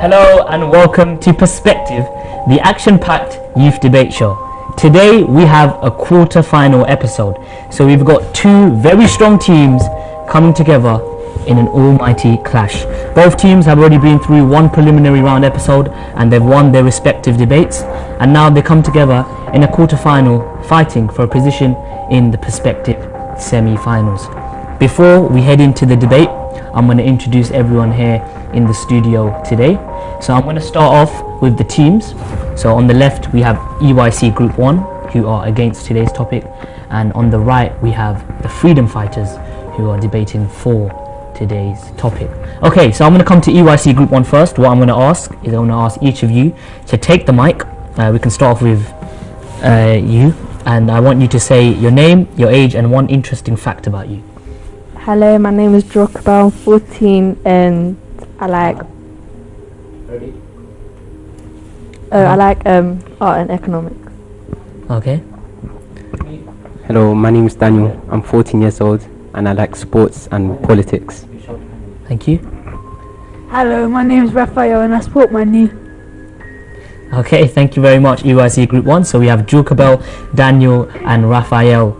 Hello and welcome to Perspective, the action-packed youth debate show. Today we have a quarter-final episode, so we've got two very strong teams coming together in an almighty clash. Both teams have already been through one preliminary round episode and they've won their respective debates, and now they come together in a quarter-final fighting for a position in the Perspective semi-finals. Before we head into the debate, I'm going to introduce everyone here in the studio today. So I'm going to start off with the teams. So on the left we have EYC Group 1, who are against today's topic, and on the right we have the Freedom Fighters, who are debating for today's topic. Okay, so I'm going to come to EYC Group 1 first. What I'm going to ask is I'm going to ask each of you to take the mic. We can start off with you, and I want you to say your name, your age, and one interesting fact about you. Hello, my name is Jokabel, I'm 14, and I like art and economics. Okay. Hello, my name is Daniel. I'm 14 years old and I like sports and politics. Thank you. Hello, my name is Raphael and I support my knee. Okay, thank you very much, EYC Group 1. So we have Jokabel, Daniel, and Raphael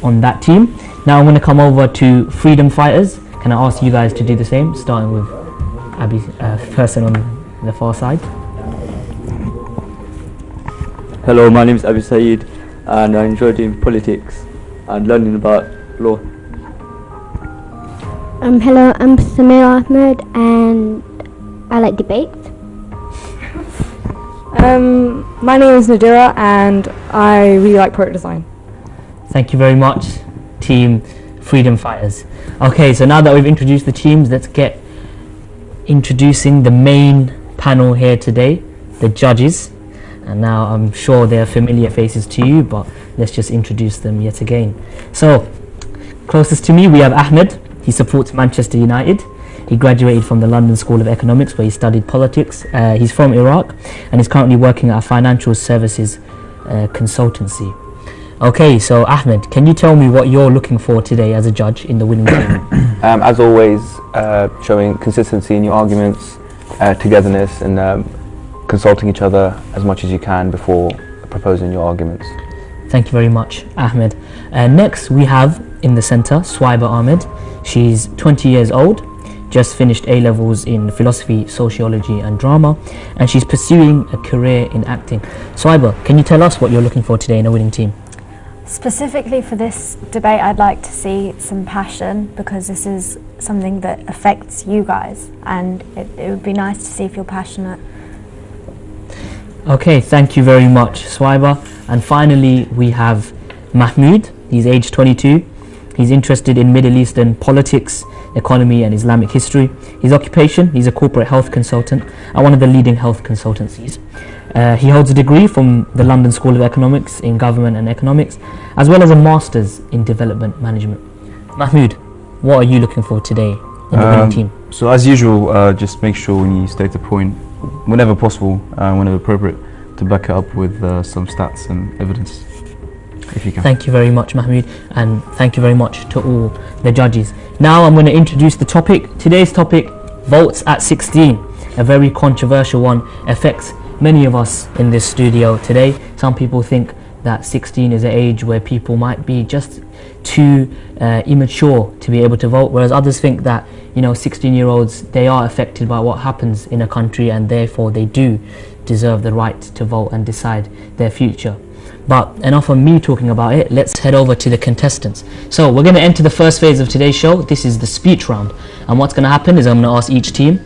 on that team. Now I'm going to come over to Freedom Fighters. Can I ask you guys to do the same, starting with Abby, person on the far side. Hello, my name is Abi Saeed and I enjoy doing politics and learning about law. Hello, I'm Samir Ahmed and I like debates. My name is Nadira and I really like product design. Thank you very much, Team Freedom Fighters. Okay, so now that we've introduced the teams, let's get introducing the main panel here today, the judges. And now I'm sure they're familiar faces to you, but let's just introduce them yet again. So, closest to me we have Ahmed. He supports Manchester United. He graduated from the London School of Economics, where he studied politics. He's from Iraq and is currently working at a financial services consultancy. Okay, so Ahmed, can you tell me what you're looking for today as a judge in the winning team? As always, showing consistency in your arguments, togetherness, and consulting each other as much as you can before proposing your arguments. Thank you very much, Ahmed. Next we have in the centre Swaiba Ahmed. She's 20 years old, just finished A-levels in philosophy, sociology and drama, and she's pursuing a career in acting. Swaiba, can you tell us what you're looking for today in a winning team? Specifically for this debate, I'd like to see some passion, because this is something that affects you guys, and it would be nice to see if you're passionate. Okay, thank you very much, Swaiba. And finally we have Mahmoud. He's aged 22. He's interested in Middle Eastern politics, economy and Islamic history. His occupation, he's a corporate health consultant at one of the leading health consultancies. He holds a degree from the London School of Economics in Government and Economics, as well as a Master's in Development Management. Mahmoud, what are you looking for today in the winning team? So as usual, just make sure when you state a point, whenever possible, whenever appropriate, to back it up with some stats and evidence, if you can. Thank you very much, Mahmoud, and thank you very much to all the judges. Now I'm going to introduce the topic. Today's topic, votes at 16, a very controversial one, affects many of us in this studio today. Some people think that 16 is an age where people might be just too immature to be able to vote, whereas others think that, you know, 16-year-olds, they are affected by what happens in a country and therefore they do deserve the right to vote and decide their future. But enough of me talking about it, let's head over to the contestants. So we're going to enter the first phase of today's show. This is the speech round, and what's going to happen is I'm going to ask each team,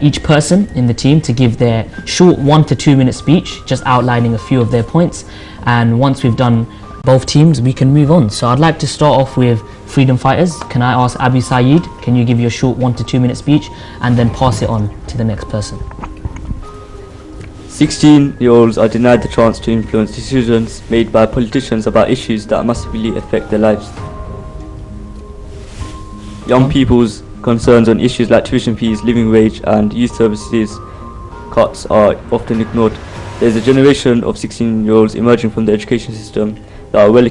each person in the team, to give their short 1 to 2 minute speech, just outlining a few of their points, and once we've done both teams we can move on. So I'd like to start off with Freedom Fighters. Can I ask Abi Saeed, can you give your short 1 to 2 minute speech and then pass it on to the next person? 16-year-olds are denied the chance to influence decisions made by politicians about issues that massively affect their lives. Young people's concerns on issues like tuition fees, living wage and youth services cuts are often ignored. There is a generation of 16-year-olds emerging from the education system that are well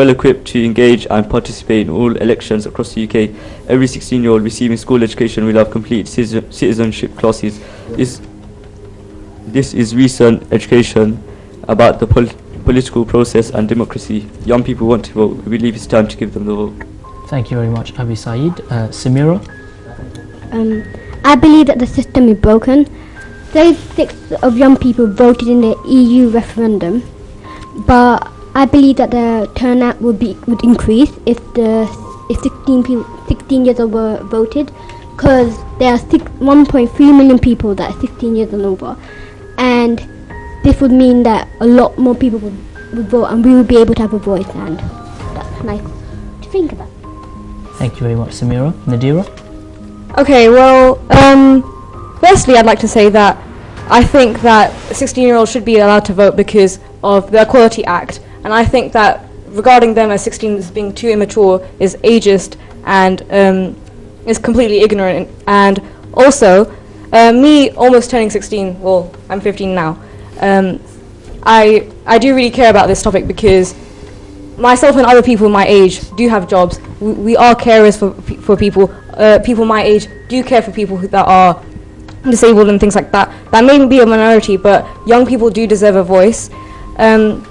equipped to engage and participate in all elections across the UK. Every 16-year-old receiving school education will have complete citizenship classes. This is recent education about the political process and democracy. Young people want to vote. We believe it's time to give them the vote. Thank you very much, Abi Saeed. Samira? I believe that the system is broken. 36% of young people voted in the EU referendum, but I believe that the turnout would increase if 16 years old were voted, because there are 1.3 million people that are 16 years and over, and this would mean that a lot more people would vote, and we would be able to have a voice, and that's nice to think about. Thank you very much, Samira. Nadira? Okay, well, firstly I'd like to say that I think that 16-year-olds should be allowed to vote because of the Equality Act, and I think that regarding them as 16 as being too immature is ageist and is completely ignorant. And also, me almost turning 16, well, I'm 15 now, I do really care about this topic because myself and other people my age do have jobs. We are carers for people. People my age do care for people that are disabled and things like that. That may be a minority, but young people do deserve a voice. And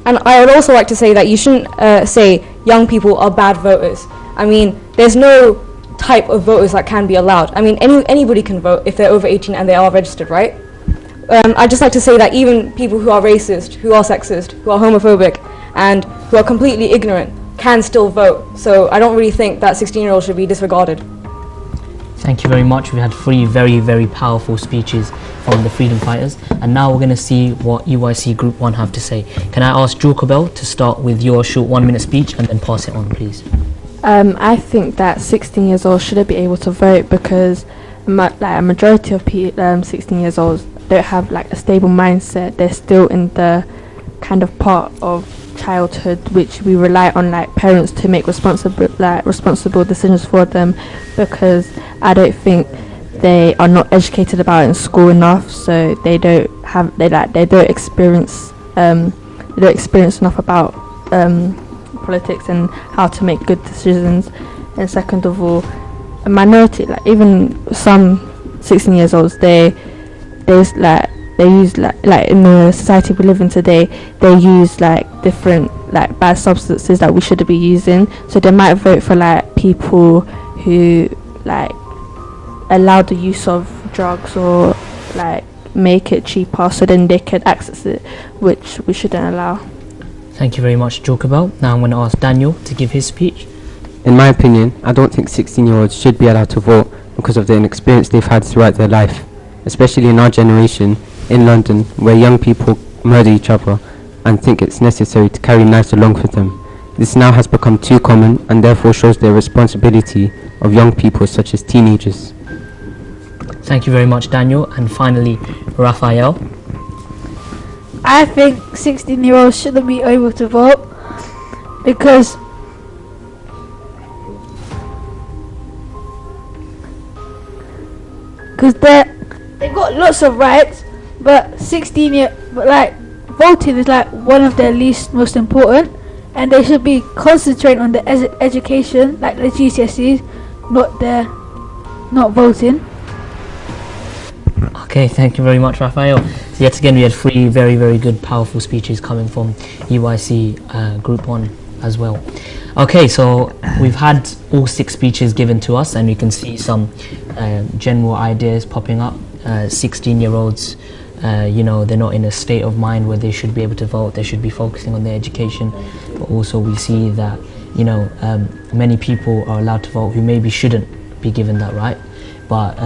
I would also like to say that you shouldn't say young people are bad voters. I mean, there's no type of voters that can be allowed. I mean, anybody can vote if they're over 18 and they are registered, right? I'd just like to say that even people who are racist, who are sexist, who are homophobic, and who are completely ignorant can still vote. So I don't really think that 16-year-olds should be disregarded. Thank you very much. We had 3 very, very powerful speeches from the freedom fighters, and now we're going to see what UIC Group 1 have to say. Can I ask Jorkabel to start with your short 1-minute speech and then pass it on, please? I think that 16 years old shouldn't be able to vote because a majority of 16 years olds don't have like a stable mindset. They're still in the kind of part of childhood which we rely on like parents to make responsible decisions for them, because I don't think they are not educated about it in school enough, so they don't experience enough about politics and how to make good decisions. And second of all, a minority, like even some 16 years olds, they use like in the society we live in today, they use like different like bad substances that we shouldn't be using, so they might vote for like people who like allow the use of drugs or like make it cheaper so then they can access it, which we shouldn't allow. Thank you very much, Jorkabel. Now I'm going to ask Daniel to give his speech. In my opinion, I don't think 16-year-olds should be allowed to vote because of the inexperience they've had throughout their life, especially in our generation in London, where young people murder each other and think it's necessary to carry knives along with them. This now has become too common and therefore shows the responsibility of young people such as teenagers. Thank you very much, Daniel. And finally, Raphael. I think 16-year-olds shouldn't be able to vote because they've got lots of rights, but voting is like one of their least most important, and they should be concentrating on the education, like the GCSEs, not voting. Okay, thank you very much, Raphael. So yet again, we had 3 very, very good, powerful speeches coming from UIC Group 1 as well. Okay, so we've had all 6 speeches given to us, and we can see some general ideas popping up. 16-year-olds, they're not in a state of mind where they should be able to vote. They should be focusing on their education. But also we see that, many people are allowed to vote who maybe shouldn't be given that right. But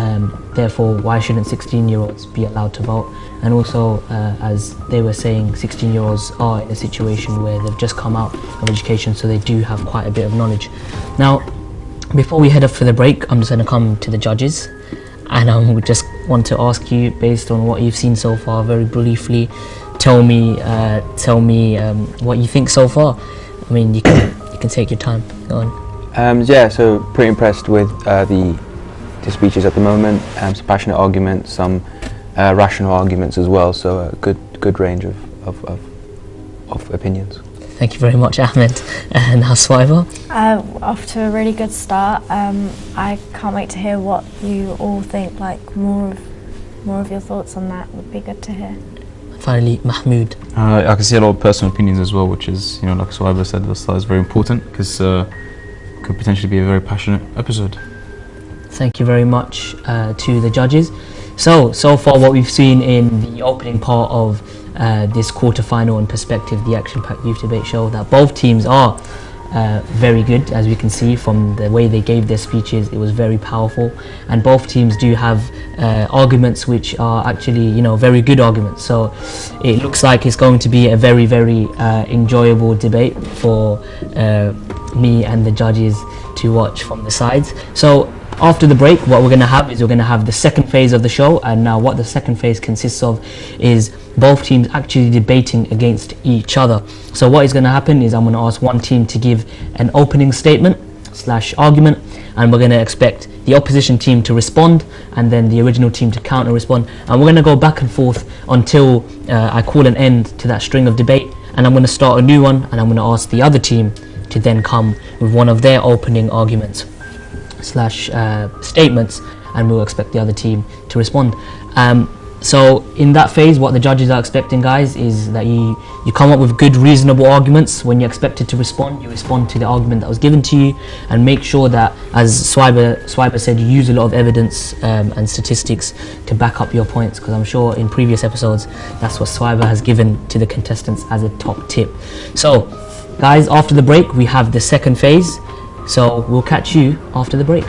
therefore, why shouldn't 16-year-olds be allowed to vote? And also, as they were saying, 16-year-olds are in a situation where they've just come out of education, so they do have quite a bit of knowledge. Now, before we head up for the break, I'm just going to come to the judges, and I would just want to ask you, based on what you've seen so far, very briefly, tell me what you think so far. I mean, you can take your time. Go on. Yeah, so pretty impressed with the speeches at the moment. Some passionate arguments, some rational arguments as well. So a good range of opinions. Thank you very much, Ahmed. And now Swiver. Off to a really good start. I can't wait to hear what you all think. Like more of your thoughts on that would be good to hear. Finally, Mahmoud. I can see a lot of personal opinions as well, which is, you know, like Swiver said, the start is very important because could potentially be a very passionate episode. Thank you very much to the judges. So far what we've seen in the opening part of this quarter-final and perspective, the action-packed youth debate show, that both teams are very good, as we can see from the way they gave their speeches. It was very powerful, and both teams do have arguments which are actually, you know, very good arguments. So it looks like it's going to be a very, very enjoyable debate for me and the judges to watch from the sides. So after the break, what we're going to have is we're going to have the second phase of the show, and now what the second phase consists of is both teams actually debating against each other. So what is going to happen is I'm going to ask one team to give an opening statement / argument, and we're going to expect the opposition team to respond and then the original team to counter respond, and we're going to go back and forth until I call an end to that string of debate, and I'm going to start a new one, and I'm going to ask the other team to then come with one of their opening arguments / statements, and we'll expect the other team to respond. So in that phase, what the judges are expecting, guys, is that you come up with good, reasonable arguments. When you're expected to respond, you respond to the argument that was given to you, and make sure that, as Swiper said, you use a lot of evidence and statistics to back up your points, because I'm sure in previous episodes that's what Swiper has given to the contestants as a top tip. So guys, after the break we have the second phase, so we'll catch you after the break.